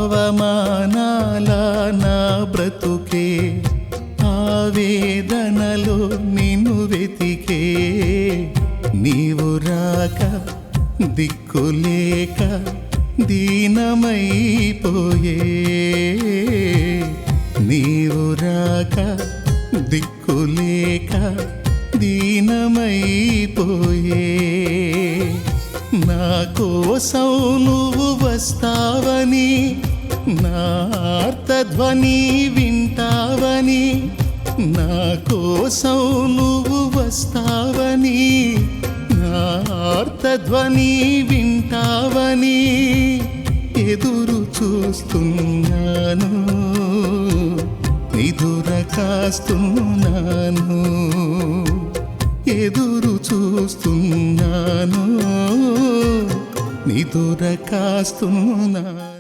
అవమానాల నా బ్రతుకే ఆవేదనలో నిన్ను వెతికే నీవు రాక దిక్కులేక దీనమైపోయే నీవు రాక దిక్కులేక దీనమైపోయే నా కోసం నువ్వు వస్తావని నా ఆర్తధ్వని వింటావని నా కోసం నువ్వు వస్తావని నా ఆర్తధ్వని వింటావని ఎదురు చూస్తున్నాను నిదుర కాస్తున్నాను ఎదురు చూస్తున్నాను నిదుర కాస్తున్నాను